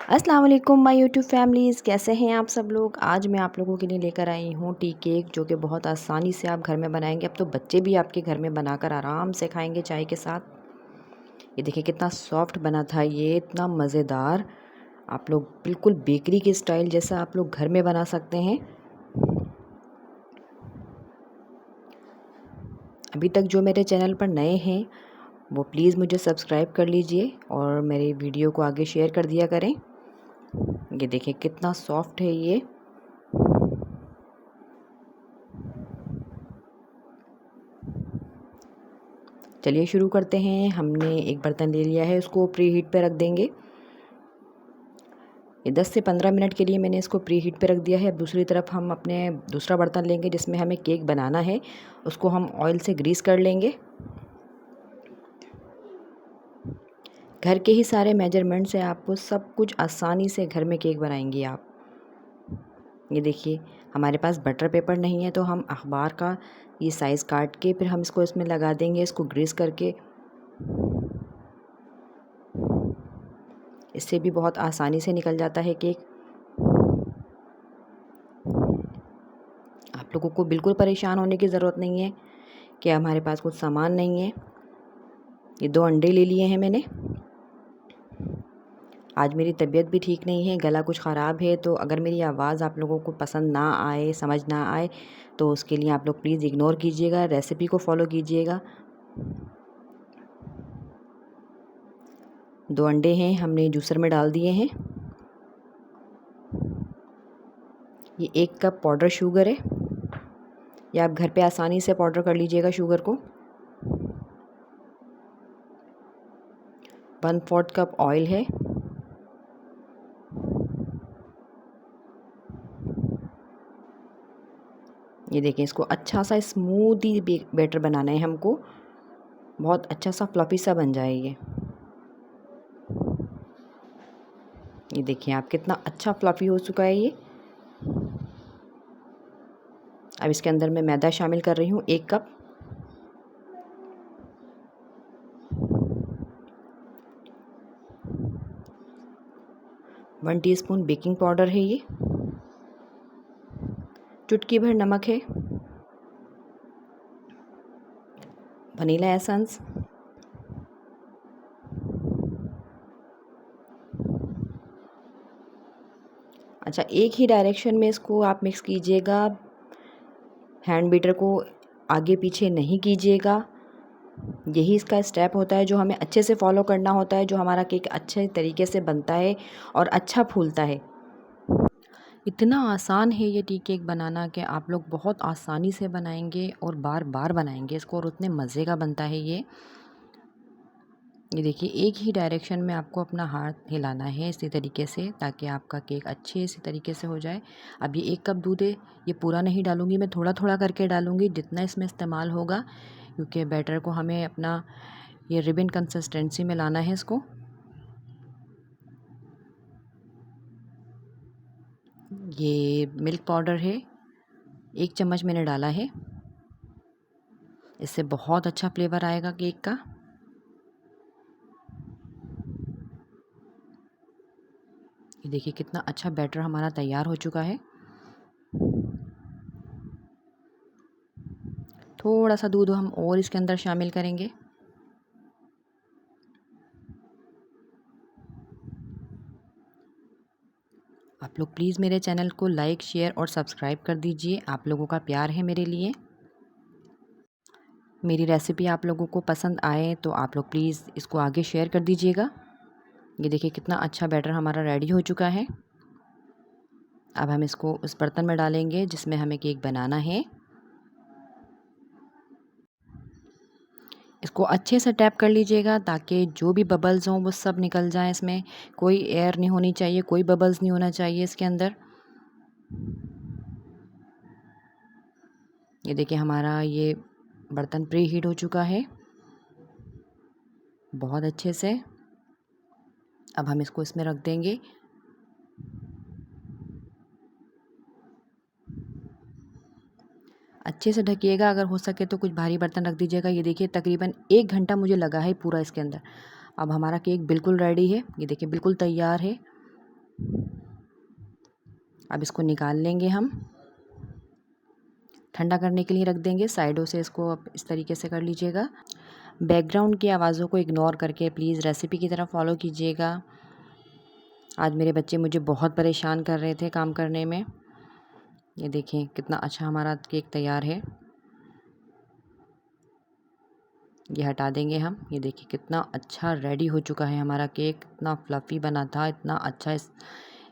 अस्सलाम वालेकुम my YouTube families, कैसे हैं आप सब लोग। आज मैं आप लोगों के लिए लेकर आई हूँ टी केक, जो कि बहुत आसानी से आप घर में बनाएंगे। अब तो बच्चे भी आपके घर में बनाकर आराम से खाएंगे चाय के साथ। ये देखिए कितना सॉफ्ट बना था, ये इतना मज़ेदार। आप लोग बिल्कुल बेकरी के स्टाइल जैसा आप लोग घर में बना सकते हैं। अभी तक जो मेरे चैनल पर नए हैं वो प्लीज़ मुझे सब्सक्राइब कर लीजिए और मेरे वीडियो को आगे शेयर कर दिया करें। ये देखिए कितना सॉफ्ट है ये। चलिए शुरू करते हैं। हमने एक बर्तन ले लिया है, उसको प्री हीट पे रख देंगे। ये 10 से 15 मिनट के लिए मैंने इसको प्री हीट पे रख दिया है। अब दूसरी तरफ हम अपने दूसरा बर्तन लेंगे जिसमें हमें केक बनाना है। उसको हम ऑयल से ग्रीस कर लेंगे। घर के ही सारे मेजरमेंट से आपको सब कुछ आसानी से घर में केक बनाएंगे आप। ये देखिए हमारे पास बटर पेपर नहीं है, तो हम अखबार का ये साइज़ काट के फिर हम इसको इसमें लगा देंगे, इसको ग्रीस करके। इससे भी बहुत आसानी से निकल जाता है केक। आप लोगों को बिल्कुल परेशान होने की ज़रूरत नहीं है कि हमारे पास कुछ सामान नहीं है। ये 2 अंडे ले लिए हैं मैंने। आज मेरी तबीयत भी ठीक नहीं है, गला कुछ ख़राब है, तो अगर मेरी आवाज़ आप लोगों को पसंद ना आए, समझ ना आए, तो उसके लिए आप लोग प्लीज़ इग्नोर कीजिएगा, रेसिपी को फॉलो कीजिएगा। 2 अंडे हैं, हमने जूसर में डाल दिए हैं। ये 1 कप पाउडर शुगर है, या आप घर पे आसानी से पाउडर कर लीजिएगा शुगर को। 1/4 कप ऑयल है। ये देखिए इसको अच्छा सा स्मूदी बैटर बनाना है हमको, बहुत अच्छा सा फ्लफ़ी सा बन जाए ये देखिए आप कितना अच्छा फ्लफ़ी हो चुका है ये। अब इसके अंदर मैं मैदा शामिल कर रही हूँ 1 cup. One teaspoon baking powder है ये। चुटकी भर नमक है। Vanilla essence. अच्छा, एक ही डायरेक्शन में इसको आप मिक्स कीजिएगा, हैंड बीटर को आगे पीछे नहीं कीजिएगा। यही इसका स्टेप होता है जो हमें अच्छे से फॉलो करना होता है, जो हमारा केक अच्छे तरीके से बनता है और अच्छा फूलता है। इतना आसान है ये टी केक बनाना कि आप लोग बहुत आसानी से बनाएंगे और बार बार बनाएंगे इसको, और उतने मज़े का बनता है ये देखिए एक ही डायरेक्शन में आपको अपना हाथ हिलाना है इसी तरीके से, ताकि आपका केक अच्छे इसी तरीके से हो जाए। अब ये 1 कप दूध है, ये पूरा नहीं डालूँगी मैं, थोड़ा थोड़ा करके डालूँगी जितना इसमें इस्तेमाल होगा, क्योंकि बैटर को हमें अपना ये रिबन कंसिस्टेंसी में लाना है इसको। ये मिल्क पाउडर है, 1 चम्मच मैंने डाला है। इससे बहुत अच्छा फ्लेवर आएगा केक का। ये देखिए कितना अच्छा बैटर हमारा तैयार हो चुका है। थोड़ा सा दूध हम और इसके अंदर शामिल करेंगे। आप लोग प्लीज़ मेरे चैनल को लाइक, शेयर और सब्सक्राइब कर दीजिए। आप लोगों का प्यार है मेरे लिए। मेरी रेसिपी आप लोगों को पसंद आए तो आप लोग प्लीज़ इसको आगे शेयर कर दीजिएगा। ये देखिए कितना अच्छा बैटर हमारा रेडी हो चुका है। अब हम इसको उस बर्तन में डालेंगे जिसमें हमें केक बनाना है। इसको अच्छे से टैप कर लीजिएगा ताकि जो भी बबल्स हों वो सब निकल जाएं। इसमें कोई एयर नहीं होनी चाहिए, कोई बबल्स नहीं होना चाहिए इसके अंदर। ये देखिए हमारा ये बर्तन प्री हीट हो चुका है बहुत अच्छे से। अब हम इसको इसमें रख देंगे। अच्छे से ढकिएगा, अगर हो सके तो कुछ भारी बर्तन रख दीजिएगा। ये देखिए तकरीबन 1 घंटा मुझे लगा है पूरा इसके अंदर। अब हमारा केक बिल्कुल रेडी है, ये देखिए बिल्कुल तैयार है। अब इसको निकाल लेंगे हम, ठंडा करने के लिए रख देंगे। साइडों से इसको अब इस तरीके से कर लीजिएगा। बैकग्राउंड की आवाज़ों को इग्नोर करके प्लीज़ रेसिपी की तरफ फॉलो कीजिएगा। आज मेरे बच्चे मुझे बहुत परेशान कर रहे थे काम करने में। ये देखें कितना अच्छा हमारा केक तैयार है। ये हटा देंगे हम। ये देखिए कितना अच्छा रेडी हो चुका है हमारा केक। इतना फ्लफ़ी बना था, इतना अच्छा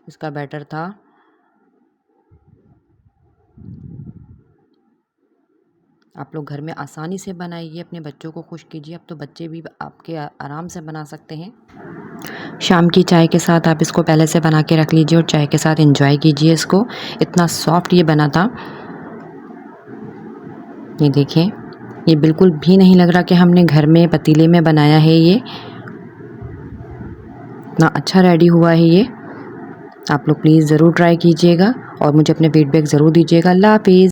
इसका बैटर था। आप लोग घर में आसानी से बनाइए, अपने बच्चों को खुश कीजिए। अब तो बच्चे भी आपके आराम से बना सकते हैं। शाम की चाय के साथ आप इसको पहले से बना के रख लीजिए और चाय के साथ एंजॉय कीजिए इसको। इतना सॉफ्ट ये बना था। ये देखें, ये बिल्कुल भी नहीं लग रहा कि हमने घर में पतीले में बनाया है। ये इतना अच्छा रेडी हुआ है ये। आप लोग प्लीज़ ज़रूर ट्राई कीजिएगा और मुझे अपने फीडबैक ज़रूर दीजिएगा। अल्लाह हाफ़िज़।